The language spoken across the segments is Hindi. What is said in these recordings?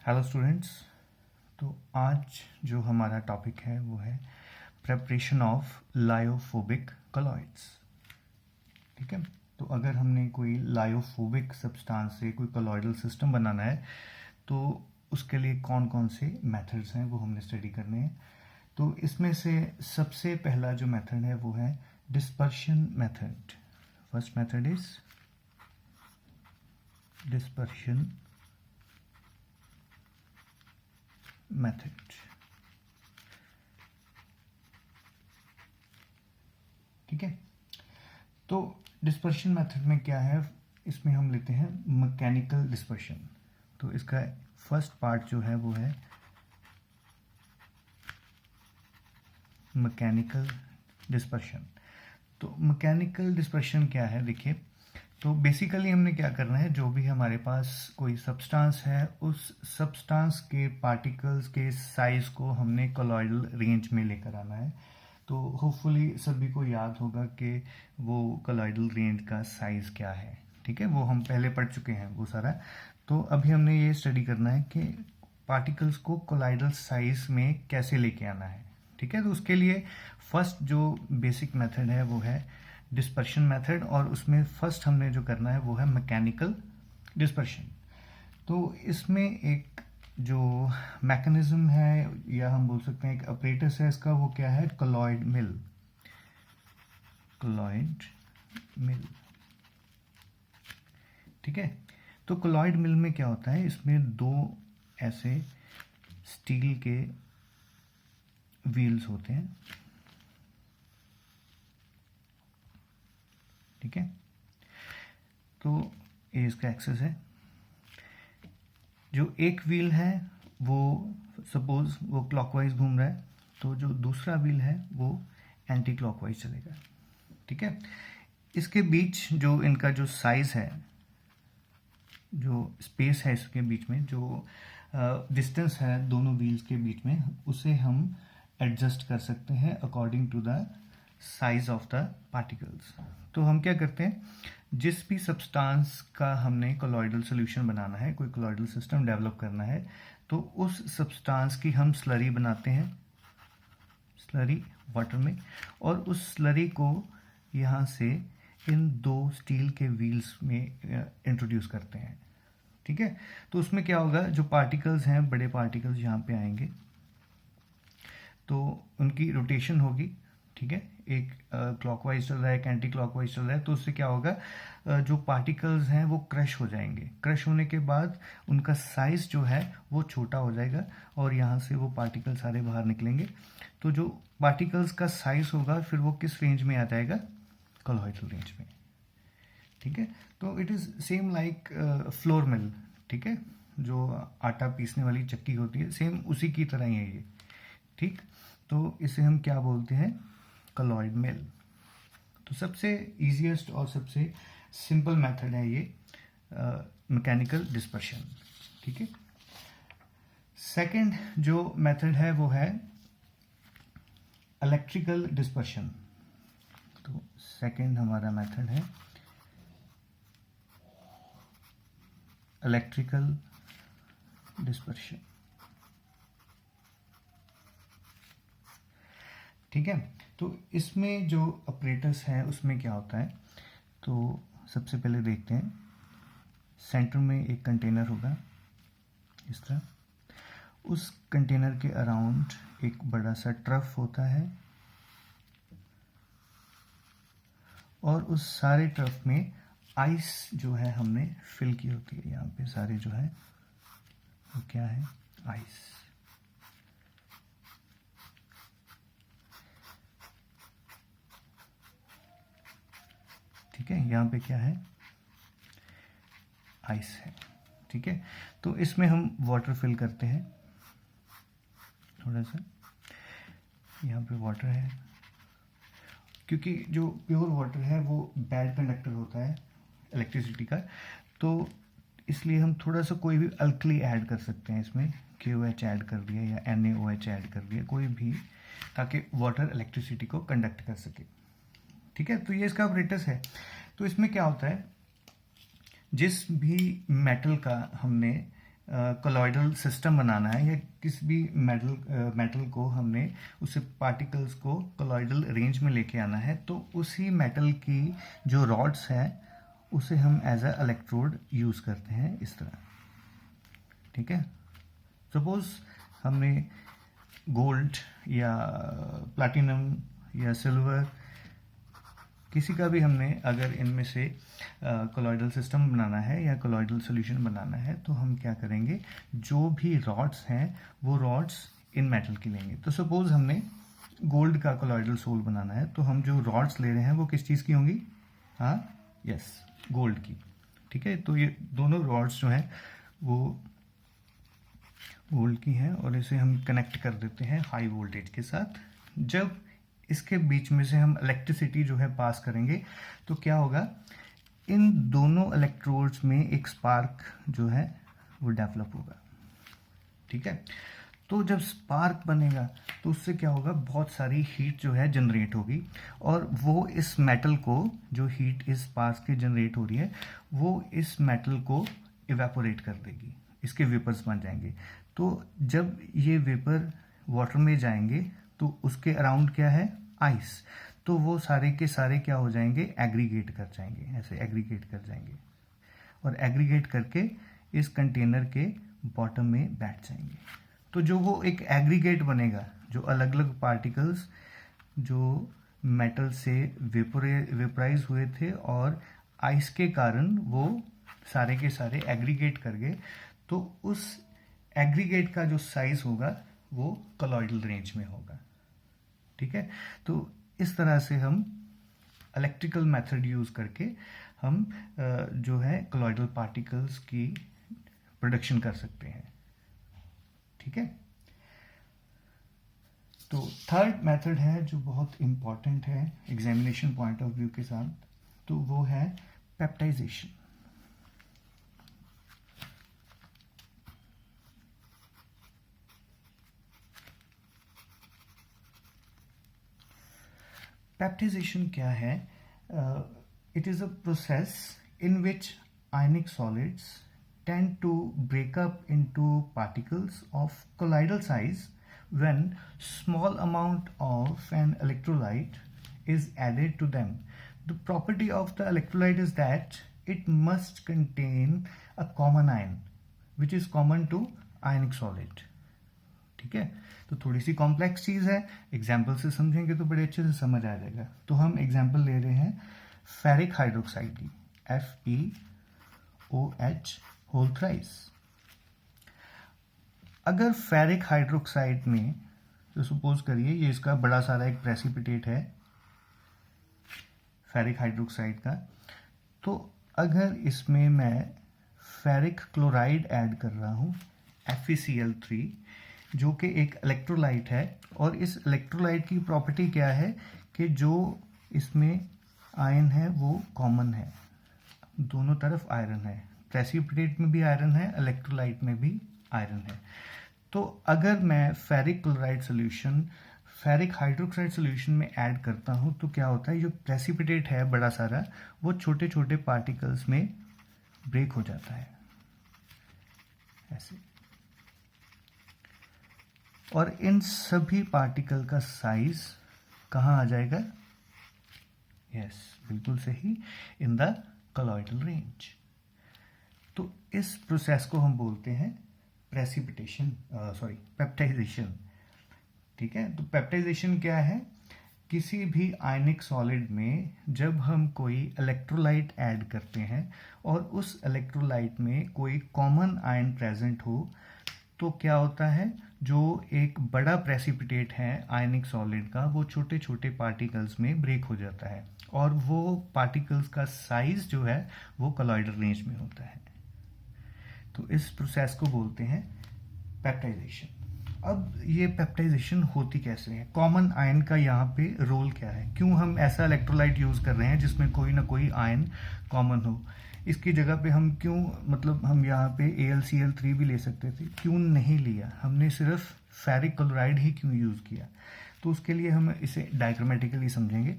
Hello students. तो आज जो हमारा टॉपिक है वो है प्रेपरेशन ऑफ लायोफोबिक कॉलॉइड्स। ठीक है, तो अगर हमने कोई लायोफोबिक सब्सटेंस से कोई कॉलॉइडल सिस्टम बनाना है तो उसके लिए कौन कौन से मेथड्स हैं वो हमने स्टडी करने हैं। तो इसमें से सबसे पहला जो मेथड है वो है dispersion method. First method is dispersion method. ठीक है, तो डिस्पर्शन मेथड में क्या है, इसमें हम लेते हैं मैकेनिकल डिस्पर्शन। तो इसका फर्स्ट पार्ट जो है वो है मैकेनिकल डिस्पर्शन। तो मैकेनिकल डिस्पर्शन क्या है, देखिए, तो बेसिकली हमने क्या करना है, जो भी हमारे पास कोई सब्सटेंस है उस सब्सटेंस के पार्टिकल्स के साइज को हमने कॉलॉइडल रेंज में लेकर आना है। तो होपफुली सभी को याद होगा कि वो कॉलॉइडल रेंज का साइज क्या है। ठीक है, वो हम पहले पढ़ चुके हैं वो सारा। तो अभी हमने ये स्टडी करना है कि पार्टिकल्स को कॉलॉइडल साइज में कैसे लेके आना है। ठीक है, तो उसके लिए फर्स्ट जो बेसिक मेथड है वो है डिस्पर्शन मेथड, और उसमें फर्स्ट हमने जो करना है वो है मैकेनिकल डिस्पर्शन। तो इसमें एक जो मैकेनिज्म है या हम बोल सकते हैं एक अपरेटस है इसका, वो क्या है, कॉलॉइड मिल। कॉलॉइड मिल, ठीक है। तो कॉलॉइड मिल में क्या होता है, इसमें दो ऐसे स्टील के व्हील्स होते हैं। ठीक है, तो ये इसका एक्सेस है। जो एक व्हील है वो सपोज वो क्लॉकवाइज घूम रहा है, तो जो दूसरा व्हील है वो एंटी क्लॉकवाइज चलेगा। ठीक है, इसके बीच जो इनका जो साइज है, जो स्पेस है इसके बीच में, जो डिस्टेंस है दोनों व्हील्स के बीच में, उसे हम एडजस्ट कर सकते हैं according to the size of the particles. तो हम क्या करते हैं, जिस भी सब्सटेंस का हमने कोलॉइडल सॉल्यूशन बनाना है, कोई कोलॉइडल सिस्टम डेवलप करना है, तो उस सब्सटेंस की हम स्लरी बनाते हैं, स्लरी वाटर में, और उस स्लरी को यहाँ से इन दो स्टील के व्हील्स में इंट्रोड्यूस करते हैं। ठीक है, तो उसमें क्या होगा, जो पार्टिकल्स हैं, बड़े पार्टिकल्स यहाँ पे आएंगे तो उनकी रोटेशन होगी। ठीक है, एक क्लॉकवाइज चल रहा है, एक एंटी क्लॉकवाइज चल रहा है, तो उससे क्या होगा, जो पार्टिकल्स हैं वो क्रश हो जाएंगे। क्रश होने के बाद उनका साइज जो है वो छोटा हो जाएगा और यहाँ से वो पार्टिकल सारे बाहर निकलेंगे। तो जो पार्टिकल्स का साइज होगा फिर वो किस रेंज में आ जाएगा, कॉलॉइडल रेंज में। ठीक है, तो it is same like flour mill. ठीक है, जो आटा पीसने वाली चक्की होती है, सेम उसी की तरह ही है ये। ठीक, तो इसे हम क्या बोलते हैं, कॉलॉइड मिल। तो सबसे इजीएस्ट और सबसे सिंपल मेथड है ये मैकेनिकल डिस्पर्शन। ठीक है, सेकंड जो मेथड है वो है इलेक्ट्रिकल डिस्पर्शन। तो सेकंड हमारा मेथड है इलेक्ट्रिकल डिस्पर्शन। ठीक है, तो इसमें जो ऑपरेटर्स हैं उसमें क्या होता है, तो सबसे पहले देखते हैं, सेंटर में एक कंटेनर होगा इस तरह, उस कंटेनर के अराउंड एक बड़ा सा ट्रफ होता है, और उस सारे ट्रफ में आइस जो है हमने फिल की होती है। यहाँ पे सारे जो है वो क्या है, आइस। ठीक है, यहाँ पे क्या है, आइस है। ठीक है, तो इसमें हम वाटर फिल करते हैं, थोड़ा सा यहाँ पे वाटर है, क्योंकि जो प्योर वाटर है वो बैड कंडक्टर होता है इलेक्ट्रिसिटी का, तो इसलिए हम थोड़ा सा कोई भी अल्कली ऐड कर सकते हैं इसमें, KOH ऐड कर दिया या NaOH ऐड कर दिया, कोई भी, ताकि वाटर इलेक्ट्रिसिटी को कंडक्ट कर सके। ठीक है, तो ये इसका ऑपरेटस है। तो इसमें क्या होता है, जिस भी मेटल का हमने कोलॉइडल सिस्टम बनाना है या किसी भी मेटल को हमने उसे पार्टिकल्स को कोलॉइडल रेंज में लेके आना है, तो उसी मेटल की जो रॉड्स है उसे हम एज अ इलेक्ट्रोड यूज़ करते हैं इस तरह। ठीक है, सपोज हमने गोल्ड या प्लैटिनम या सिल्वर किसी का भी हमने अगर इनमें से कोलॉइडल सिस्टम बनाना है या कोलॉइडल सॉल्यूशन बनाना है, तो हम क्या करेंगे, जो भी रॉड्स हैं वो रॉड्स इन मेटल की लेंगे। तो सपोज हमने गोल्ड का कोलॉइडल सोल बनाना है, तो हम जो रॉड्स ले रहे हैं वो किस चीज़ की होंगी, हाँ यस, गोल्ड की। ठीक है, तो ये दोनों रॉड्स जो हैं वो गोल्ड की हैं और इसे हम कनेक्ट कर देते हैं हाई वोल्टेज के साथ। जब इसके बीच में से हम इलेक्ट्रिसिटी जो है पास करेंगे तो क्या होगा, इन दोनों इलेक्ट्रोड्स में एक स्पार्क जो है वो डेवलप होगा। ठीक है, तो जब स्पार्क बनेगा तो उससे क्या होगा, बहुत सारी हीट जो है जनरेट होगी और वो इस मेटल को, जो हीट इस स्पार्क के जनरेट हो रही है वो इस मेटल को इवेपोरेट कर देगी, इसके वेपर्स बन जाएंगे। तो जब ये वेपर वाटर में जाएंगे तो उसके अराउंड क्या है, आइस, तो वो सारे के सारे क्या हो जाएंगे, एग्रीगेट कर जाएंगे, ऐसे एग्रीगेट कर जाएंगे और एग्रीगेट करके इस कंटेनर के बॉटम में बैठ जाएंगे। तो जो वो एक एग्रीगेट बनेगा, जो अलग अलग पार्टिकल्स जो मेटल से वेपराइज हुए थे और आइस के कारण वो सारे के सारे एग्रीगेट कर गए, तो उस एग्रीगेट का जो साइज होगा वो कोलॉइडल रेंज में होगा। ठीक है, तो इस तरह से हम इलेक्ट्रिकल मेथड यूज करके हम जो है कोलॉइडल पार्टिकल्स की प्रोडक्शन कर सकते हैं। ठीक है, तो थर्ड मेथड है जो बहुत इंपॉर्टेंट है एग्जामिनेशन पॉइंट ऑफ व्यू के साथ, तो वो है पेप्टाइजेशन। Peptization क्या है? It is a process in which ionic solids tend to break up into particles of colloidal size when small amount of an electrolyte is added to them. The property of the electrolyte is that it must contain a common ion which is common to ionic solid. ठीक है, तो थोड़ी सी कॉम्प्लेक्स चीज़ है, एग्जाम्पल से समझेंगे तो बड़े अच्छे से समझ आ जाएगा। तो हम एग्जाम्पल ले रहे हैं फेरिक हाइड्रोक्साइड की, FeOH होल थ्राइस। अगर फेरिक हाइड्रोक्साइड में, तो सपोज करिए ये इसका बड़ा सारा एक प्रेसिपिटेट है फेरिक हाइड्रोक्साइड का, तो अगर इसमें मैं फेरिक क्लोराइड ऐड कर रहा हूँ FeCl3, जो कि एक इलेक्ट्रोलाइट है, और इस इलेक्ट्रोलाइट की प्रॉपर्टी क्या है कि जो इसमें आयन है वो कॉमन है, दोनों तरफ आयरन है, प्रेसिपिटेट में भी आयरन है, इलेक्ट्रोलाइट में भी आयरन है। तो अगर मैं ferric chloride solution ferric hydroxide solution में ऐड करता हूँ तो क्या होता है, जो प्रेसिपिटेट है बड़ा सारा वो छोटे छोटे पार्टिकल्स में ब्रेक हो जाता है ऐसे, और इन सभी पार्टिकल का साइज कहाँ आ जाएगा, यस बिल्कुल सही, इन द कोलॉइडल रेंज। तो इस प्रोसेस को हम बोलते हैं प्रेसिपिटेशन, पेप्टाइजेशन। ठीक है, तो पेप्टाइजेशन क्या है, किसी भी आयनिक सॉलिड में जब हम कोई इलेक्ट्रोलाइट ऐड करते हैं और उस इलेक्ट्रोलाइट में कोई कॉमन आयन प्रेजेंट हो, तो क्या होता है, जो एक बड़ा प्रेसिपिटेट है आयनिक सॉलिड का वो छोटे छोटे पार्टिकल्स में ब्रेक हो जाता है और वो पार्टिकल्स का साइज जो है वो कोलॉइडल रेंज में होता है। तो इस प्रोसेस को बोलते हैं पेप्टाइजेशन। अब ये पेप्टाइजेशन होती कैसे है, कॉमन आयन का यहाँ पे रोल क्या है, क्यों हम ऐसा इलेक्ट्रोलाइट यूज कर रहे हैं जिसमें कोई ना कोई आयन कॉमन हो, इसकी जगह पे हम क्यों, मतलब हम यहाँ पे AlCl3 भी ले सकते थे, क्यों नहीं लिया, हमने सिर्फ फेरिक क्लोराइड ही क्यों यूज किया। तो उसके लिए हम इसे डायग्रामेटिकली समझेंगे।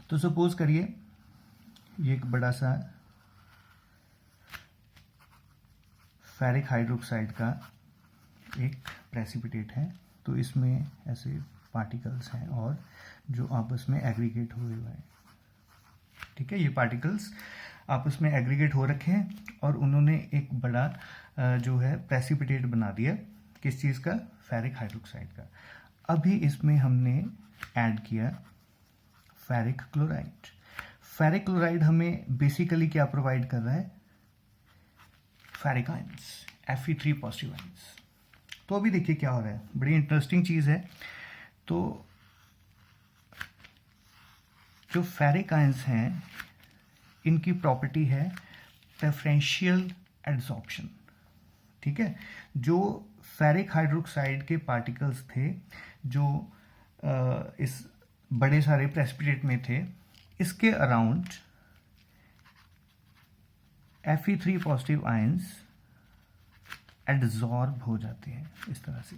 तो सपोज करिए ये एक बड़ा सा फेरिक हाइड्रोक्साइड का एक प्रेसिपिटेट है, तो इसमें ऐसे पार्टिकल्स हैं और जो आपस में एग्रीगेट हुए हुए हैं। ठीक है, ये पार्टिकल्स आपस में एग्रीगेट हो रखे हैं और उन्होंने एक बड़ा जो है प्रेसिपिटेट बना दिया, किस चीज़ का, फेरिक हाइड्रोक्साइड का। अभी इसमें हमने ऐड किया फेरिक क्लोराइड। फेरिक क्लोराइड हमें बेसिकली क्या प्रोवाइड कर रहा है, ferric ions, Fe3 positive ions. तो अभी देखिए क्या हो रहा है, बड़ी इंटरेस्टिंग चीज़ है। तो जो फेरिक आयंस हैं इनकी प्रॉपर्टी है प्रेफरेंशियल एड्सॉर्प्शन। ठीक है, जो फेरिक हाइड्रोक्साइड के पार्टिकल्स थे जो इस बड़े सारे प्रेसिपिटेट में थे, इसके around Fe3 positive ions adsorb हो जाते हैं इस तरह से।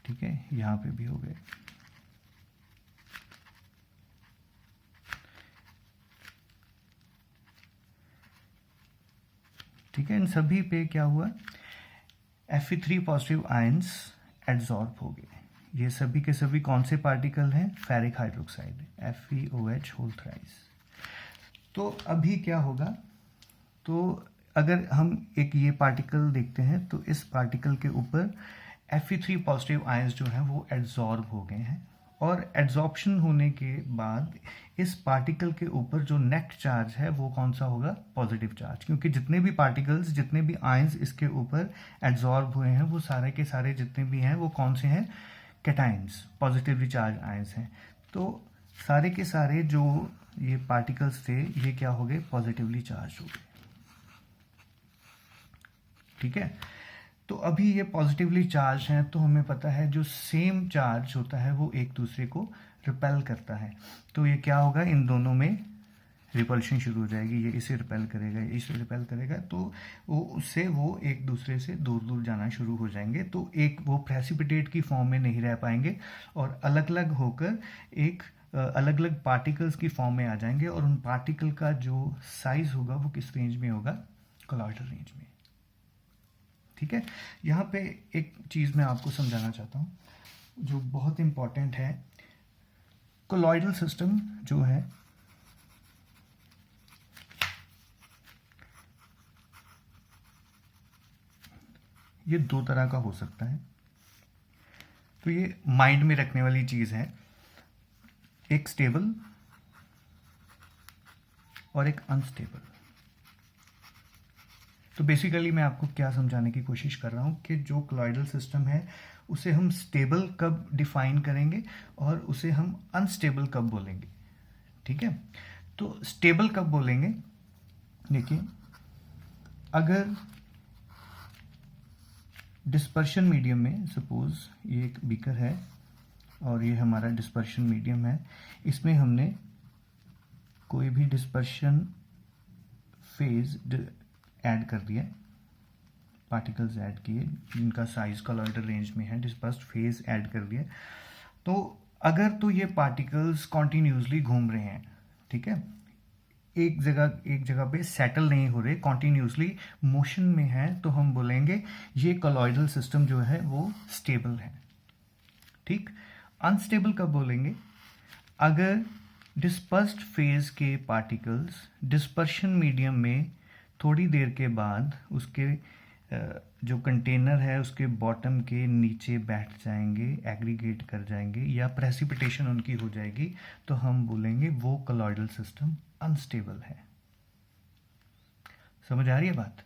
ठीक है, यहां पे भी हो गए। ठीक है, इन सभी पे क्या हुआ, Fe3 पॉजिटिव आयंस एड्सॉर्ब हो गए। ये सभी के सभी कौन से पार्टिकल हैं, ferric hydroxide, FeOH whole thrice. तो अभी क्या होगा, तो अगर हम एक ये पार्टिकल देखते हैं तो इस पार्टिकल के ऊपर Fe3 पॉजिटिव आयंस जो हैं वो एड्सॉर्ब हो गए हैं, और एड्सॉर्प्शन होने के बाद इस पार्टिकल के ऊपर जो नेट चार्ज है वो कौन सा होगा, पॉजिटिव चार्ज, क्योंकि जितने भी पार्टिकल्स, जितने भी आयंस इसके ऊपर एड्सॉर्ब हुए हैं वो सारे के सारे जितने भी हैं वो कौन से हैं, कैटायंस, पॉजिटिवली चार्ज आयंस हैं। तो सारे के सारे जो ये पार्टिकल्स थे ये क्या हो गए, पॉजिटिवली चार्ज हो गए। ठीक है, तो अभी ये पॉजिटिवली चार्ज हैं, तो हमें पता है जो सेम चार्ज होता है वो एक दूसरे को रिपेल करता है। तो ये क्या होगा, इन दोनों में रिपल्शन शुरू हो जाएगी, ये इसे रिपेल करेगा, ये इसे रिपेल करेगा, तो वो उससे वो एक दूसरे से दूर दूर जाना शुरू हो जाएंगे। तो एक वो प्रेसिपिटेट की फॉर्म में नहीं रह पाएंगे और अलग अलग होकर एक अलग अलग पार्टिकल्स की फॉर्म में आ जाएंगे, और उन पार्टिकल का जो साइज होगा वो किस रेंज में होगा, कोलॉइडल रेंज में। ठीक है, यहाँ पे एक चीज़ मैं आपको समझाना चाहता हूँ जो बहुत इंपॉर्टेंट है। कोलॉइडल सिस्टम जो है ये दो तरह का हो सकता है, तो ये माइंड में रखने वाली चीज़ है, एक स्टेबल और एक अनस्टेबल। तो बेसिकली मैं आपको क्या समझाने की कोशिश कर रहा हूं कि जो कोलॉइडल सिस्टम है उसे हम स्टेबल कब डिफाइन करेंगे और उसे हम अनस्टेबल कब बोलेंगे। ठीक है, तो स्टेबल कब बोलेंगे, देखिए अगर डिस्पर्शन मीडियम में, सपोज ये एक बीकर है और ये हमारा डिस्पर्शन मीडियम है, इसमें हमने कोई भी डिस्पर्शन फेज ऐड कर दिया, पार्टिकल्स ऐड किए जिनका साइज कोलॉइडल रेंज में है, डिस्पर्स्ड फेज ऐड कर दिया, तो अगर तो ये पार्टिकल्स कॉन्टिन्यूसली घूम रहे हैं, ठीक है, एक जगह पे सेटल नहीं हो रहे, कॉन्टिन्यूसली मोशन में है, तो हम बोलेंगे ये कोलॉइडल सिस्टम जो है वो स्टेबल है। ठीक, अनस्टेबल कब बोलेंगे, अगर डिस्पर्स्ड फेज के पार्टिकल्स डिस्पर्शन मीडियम में थोड़ी देर के बाद उसके जो कंटेनर है उसके बॉटम के नीचे बैठ जाएंगे, एग्रीगेट कर जाएंगे या प्रेसिपिटेशन उनकी हो जाएगी, तो हम बोलेंगे वो कोलॉइडल सिस्टम अनस्टेबल है। समझ आ रही है बात?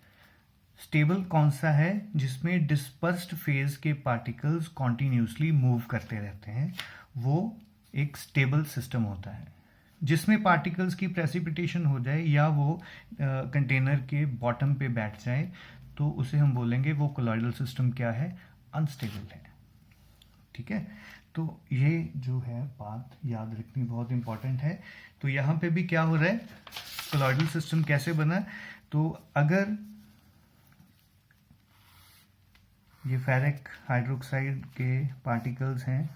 स्टेबल कौन सा है, जिसमें डिस्पर्स्ड फेज के पार्टिकल्स कॉन्टिन्यूसली मूव करते रहते हैं, वो एक स्टेबल सिस्टम होता है। जिसमें पार्टिकल्स की प्रेसिपिटेशन हो जाए या वो कंटेनर के बॉटम पे बैठ जाए, तो उसे हम बोलेंगे वो कोलॉइडल सिस्टम क्या है, अनस्टेबल है। ठीक है, तो ये जो है बात याद रखनी बहुत इंपॉर्टेंट है। तो यहाँ पे भी क्या हो रहा है, कोलॉइडल सिस्टम कैसे बना, तो अगर ये फेरिक हाइड्रोक्साइड के पार्टिकल्स हैं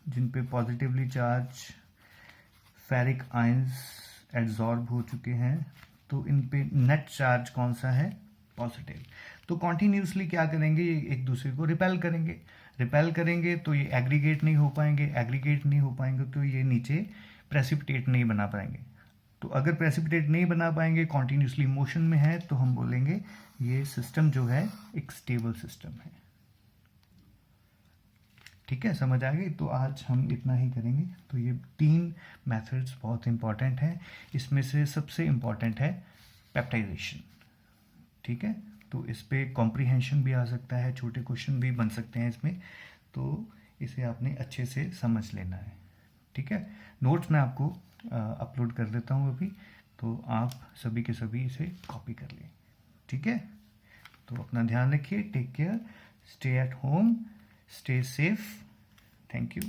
जिन पे positively charge ferric ions adsorb हो चुके हैं, तो इन पे नेट चार्ज कौन सा है, पॉजिटिव। तो कॉन्टिन्यूसली क्या करेंगे, ये एक दूसरे को रिपेल करेंगे तो ये एग्रीगेट नहीं हो पाएंगे तो ये नीचे प्रेसिपिटेट नहीं बना पाएंगे। तो अगर प्रेसिपिटेट नहीं बना पाएंगे, कॉन्टिन्यूसली मोशन में है, तो हम बोलेंगे ये सिस्टम जो है एक स्टेबल सिस्टम है। ठीक है, समझ आ गई। तो आज हम इतना ही करेंगे। तो ये 3 मेथड्स बहुत इंपॉर्टेंट हैं, इसमें से सबसे इंपॉर्टेंट है पेप्टाइजेशन। ठीक है, तो इस पे कॉम्प्रीहेंशन भी आ सकता है, छोटे क्वेश्चन भी बन सकते हैं इसमें, तो इसे आपने अच्छे से समझ लेना है। ठीक है, नोट्स मैं आपको अपलोड कर देता हूँ अभी, तो आप सभी के सभी इसे कॉपी कर लें। ठीक है, तो अपना ध्यान रखिए, take care, stay at home, stay safe. Thank you.